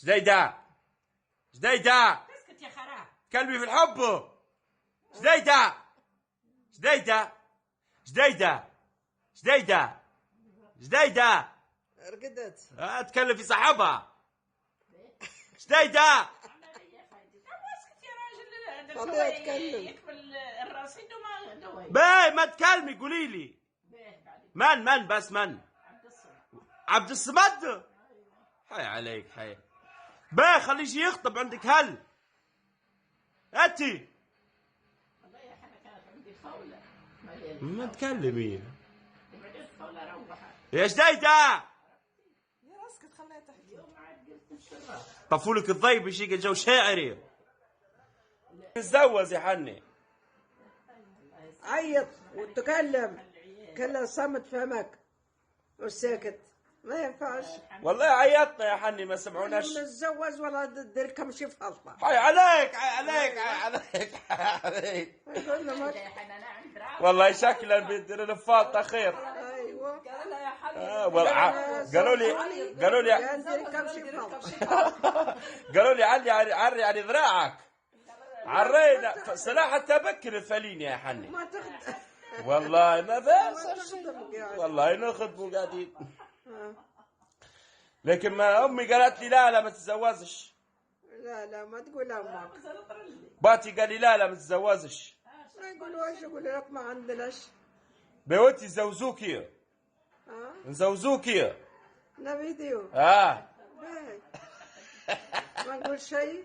جديدة جديدة اسكت يا خراب. كلبي في الحب. جديدة جديدة جديدة جديدة جديدة رقدت. اتكلم في صاحبها. جديدة اسكت يا راجل. خليها تتكلم. يكمل الرصيد وما دوي. باي ما تكلمي قولي لي بعدين من بس من عبد الصمد. عبد الصمد. حي عليك حي. باي خليه يجي يخطب عندك هل انتي والله يا حنا كانت عندي خولة. ما تكلمي وبعدين خولة روحت. يا جديدة. يا اسكت خليها تحكي. يوم عاد قلت الشراب. طفوا لك الضيب يجيك الجو شاعري. تتزوج يا حني. عيط وتكلم. كلها صمت فمك والساكت ما ينفعش. والله عيطنا يا حني ما سمعوناش. نتزوج ولا ندير كم شي فلطة. حي عليك حي عليك حي عليك حي عليك. يقول له يا حنا انا عند راسي. والله شكلا بيدير الفاطة خير. ايوه قال لها يا حبيبي. قالوا لي ندير كم شي فلطة. قالوا لي عري على ذراعك. عرينا سلاح حتى بكر الفلين يا حني. ما تخدم. والله ما بس تخدم قاعد. والله نخدموا قاعدين. لكن ما امي قالت لي لا ما تتزوجش. لا ما تقول امك. باتي قال لي لا ما تتزوجش. ما يقولوا ايش يقول لك ما عندناش. بيوتي زوزوكي ها نزوزوكي. نبي ديو. باي باي. ما نقول شيء.